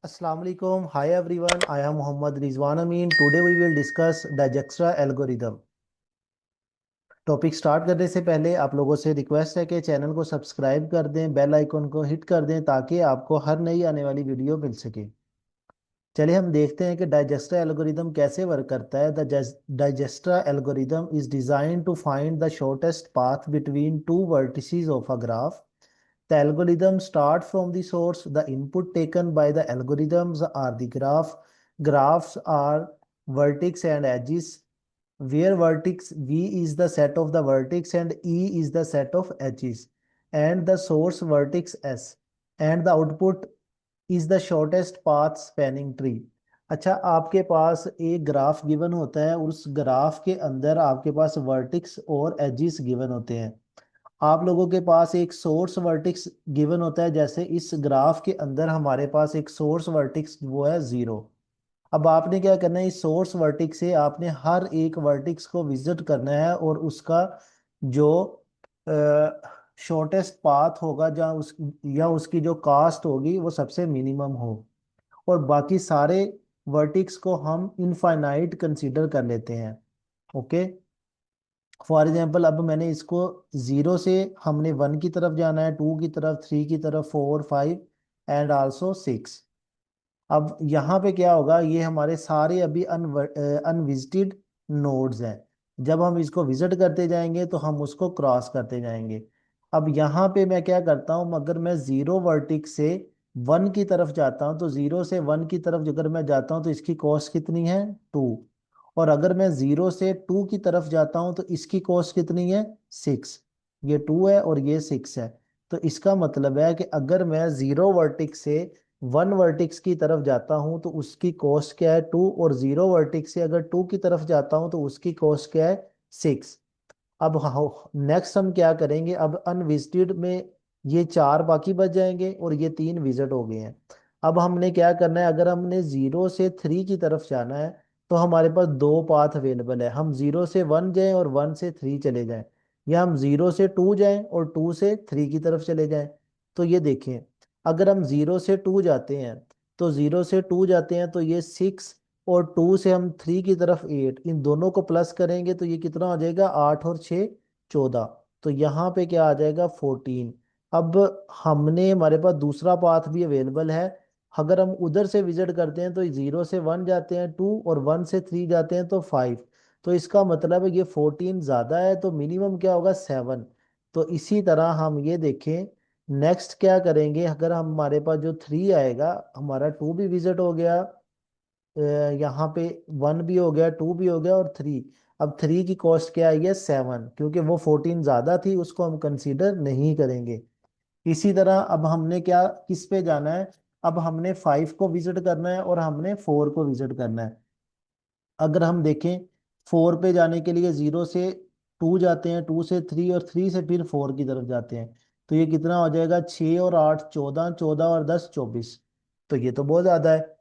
Assalamu alaikum. Hi everyone. I am Muhammad Rizwan Amin. Today we will discuss Dijkstra algorithm. Topic start करने से पहले आप लोगों से रिक्वेस्ट है कि चैनल को सब्सक्राइब कर दें, बेल आइकन को हिट कर दें ताकि आपको हर नई आने वाली वीडियो मिल सके। चलिए हम देखते हैं कि डाइजेस्ट्रा एल्गोरिदम कैसे वर्क करता है। The Dijkstra algorithm is design to find the shortest path between two vertices of a graph. The algorithm start from the source. The input taken by the algorithms are the graph. Graphs are vertex and edges, where vertex V is the set of the vertex and E is the set of edges, and the source vertex S, and the output is the shortest path spanning tree. अच्छा, आपके पास एक graph given होता है और उस graph के अंदर आपके पास वर्टिक्स और एजिस गिवन होते हैं। आप लोगों के पास एक सोर्स वर्टिक्स गिवन होता है, जैसे इस ग्राफ के अंदर हमारे पास एक सोर्स वर्टिक्स वो है 0। अब आपने क्या करना है, इस सोर्स वर्टिक्स से आपने हर एक वर्टिक्स को विजिट करना है और उसका जो शॉर्टेस्ट पाथ होगा जहाँ उस या उसकी जो कास्ट होगी वो सबसे मिनिमम हो, और बाकी सारे वर्टिक्स को हम इनफाइनाइट कंसीडर कर लेते हैं। ओके, फॉर एग्जाम्पल अब मैंने इसको 0 से हमने 1 की तरफ जाना है, 2 की तरफ, 3 की तरफ, 4, 5 एंड आल्सो 6। अब यहाँ पे क्या होगा, ये हमारे सारे अभी अनविजिटेड नोड्स हैं। जब हम इसको विजिट करते जाएंगे तो हम उसको क्रॉस करते जाएंगे। अब यहाँ पे मैं क्या करता हूँ, अगर मैं 0 वर्टिक्स से 1 की तरफ जाता हूँ तो 0 से 1 की तरफ अगर मैं जाता हूँ तो इसकी कॉस्ट कितनी है, 2। और अगर मैं 0 से 2 की तरफ जाता हूँ तो इसकी कॉस्ट कितनी है, 6। ये 2 है और ये 6 है। तो इसका मतलब है कि अगर मैं 0 वर्टिक्स से 1 वर्टिक्स की तरफ जाता हूं तो उसकी कॉस्ट क्या है, 2। और 0 वर्टिक्स से अगर 2 की तरफ जाता हूं तो उसकी कॉस्ट क्या है, 6। अब नेक्स्ट हम क्या करेंगे, अब अनविजिटेड में ये 4 बाकी बच जाएंगे और ये 3 विजिट हो गए हैं। अब हमने क्या करना है, अगर हमने 0 से 3 की तरफ जाना है तो हमारे पास दो पाथ अवेलेबल है। हम 0 से 1 जाएं और 1 से 3 चले जाएं, या हम 0 से 2 जाएं और 2 से 3 की तरफ चले जाएं। तो ये देखें, अगर हम 0 से 2 जाते हैं तो 0 से 2 जाते हैं तो ये 6, और 2 से हम 3 की तरफ 8, इन दोनों को प्लस करेंगे तो ये कितना हो जाएगा, 8 और 6 14। तो यहाँ पे क्या आ जाएगा, 14। अब हमने हमारे पास दूसरा पाथ भी अवेलेबल है। अगर हम उधर से विजिट करते हैं तो 0 से 1 जाते हैं 2, और 1 से 3 जाते हैं तो 5। तो इसका मतलब है ये 14 ज़्यादा है, तो मिनिमम क्या होगा, 7। तो इसी तरह हम ये देखें, नेक्स्ट क्या करेंगे, अगर हम हमारे पास जो 3 आएगा, हमारा 2 भी विजिट हो गया, अ, यहाँ पे 1 भी हो गया, 2 भी हो गया और 3। अब 3 की कॉस्ट क्या आई है, 7, क्योंकि वो 14 ज्यादा थी, उसको हम कंसीडर नहीं करेंगे। इसी तरह अब हमने क्या, किस पे जाना है, अब हमने 5 को विजिट करना है और हमने 4 को विजिट करना है। अगर हम देखें, 4 पे जाने के लिए 0 से 2 जाते हैं, 2 से 3 और 3 से फिर 4 की तरफ जाते हैं। तो ये कितना हो जाएगा, 6 और 8 14, 14 और 10 24। तो ये तो बहुत ज्यादा है।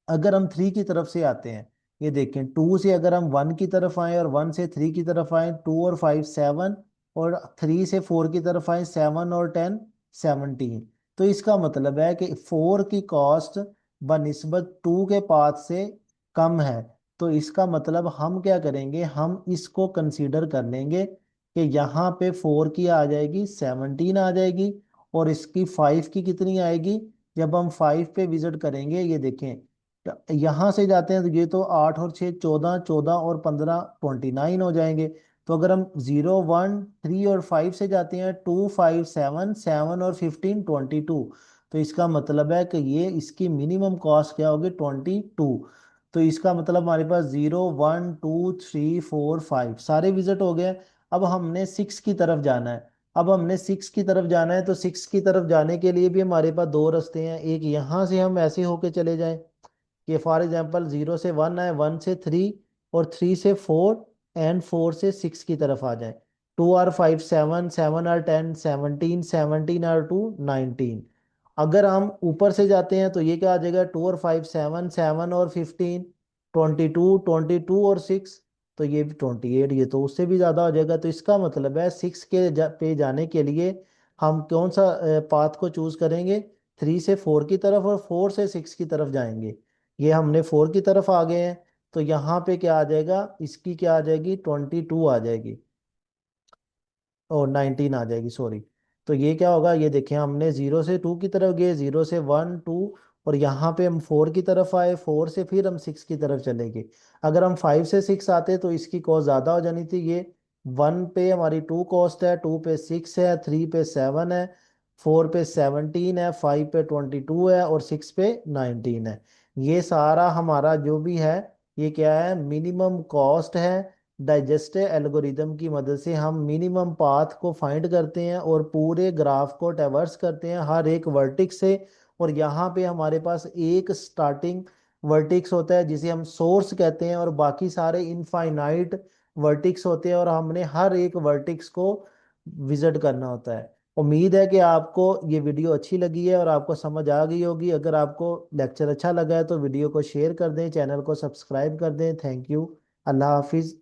अगर हम 3 की तरफ से आते हैं, ये देखें, 2 से अगर हम 1 की तरफ आए और 1 से 3 की तरफ आए, 2 और 5 7, और 3 से 4 की तरफ आए, 7 और 10 17। तो इसका मतलब है कि 4 की कॉस्ट बनिस्बत 2 के पाथ से कम है। तो इसका मतलब हम क्या करेंगे, हम इसको कंसीडर कर लेंगे कि यहाँ पे 4 की आ जाएगी 17 आ जाएगी, और इसकी 5 की कितनी आएगी। जब हम 5 पे विजिट करेंगे, ये देखें, तो यहाँ से जाते हैं तो ये तो 8 और 6 14, 14 और 15 29 हो जाएंगे। तो अगर हम 0 1 3 और 5 से जाते हैं, 2 5 7 7 और 15 22। तो इसका मतलब है कि ये इसकी मिनिमम कॉस्ट क्या होगी, 22। तो इसका मतलब हमारे पास 0 1 2 3 4 5 सारे विजिट हो गए। अब हमने 6 की तरफ जाना है। अब हमने 6 की तरफ जाना है तो 6 की तरफ जाने के लिए भी हमारे पास दो रास्ते हैं। एक यहाँ से हम ऐसे होके चले जाएं कि फॉर एग्जांपल 0 से 1 आए, 1 से 3 और 3 से 4 एंड 4 से 6 की तरफ आ जाए। 2 आर 5 7, 7 आर 10 17, 17 आर 2 19। अगर हम ऊपर से जाते हैं तो ये क्या आ जाएगा, 2 और 5 7, 7 और 15 22, 22 और 6, तो ये भी 28। ये तो उससे भी ज़्यादा हो जाएगा। तो इसका मतलब है 6 पे जाने के लिए हम कौन सा पाथ को चूज करेंगे, 3 से 4 की तरफ और 4 से 6 की तरफ जाएंगे। ये हमने 4 की तरफ आ गए हैं, तो यहाँ पे क्या आ जाएगा, इसकी क्या आ जाएगी, 22 आ जाएगी, और 19 आ जाएगी, सॉरी। तो ये क्या होगा, ये देखें हमने 0 से 2 की तरफ गए, 0 से 1 2, और यहाँ पे हम 4 की तरफ आए, 4 से फिर हम 6 की तरफ चले गए। अगर हम 5 से 6 आते तो इसकी कॉस्ट ज़्यादा हो जानी थी। ये 1 पे हमारी 2 कॉस्ट है, 2 पे 6 है, 3 पे 7 है, 4 पे 17 है, 5 पे 22 है, और 6 पे 19 है। ये सारा हमारा जो भी है, ये क्या है, मिनिमम कॉस्ट है। डाइजेस्टिव एल्गोरिदम की मदद से हम मिनिमम पाथ को फाइंड करते हैं और पूरे ग्राफ को ट्रैवर्स करते हैं हर एक वर्टिक्स से। और यहाँ पे हमारे पास एक स्टार्टिंग वर्टिक्स होता है जिसे हम सोर्स कहते हैं, और बाकी सारे इनफाइनाइट वर्टिक्स होते हैं, और हमने हर एक वर्टिक्स को विजिट करना होता है। उम्मीद है कि आपको ये वीडियो अच्छी लगी है और आपको समझ आ गई होगी। अगर आपको लेक्चर अच्छा लगा है तो वीडियो को शेयर कर दें, चैनल को सब्सक्राइब कर दें। Thank you. अल्लाह हाफिज़।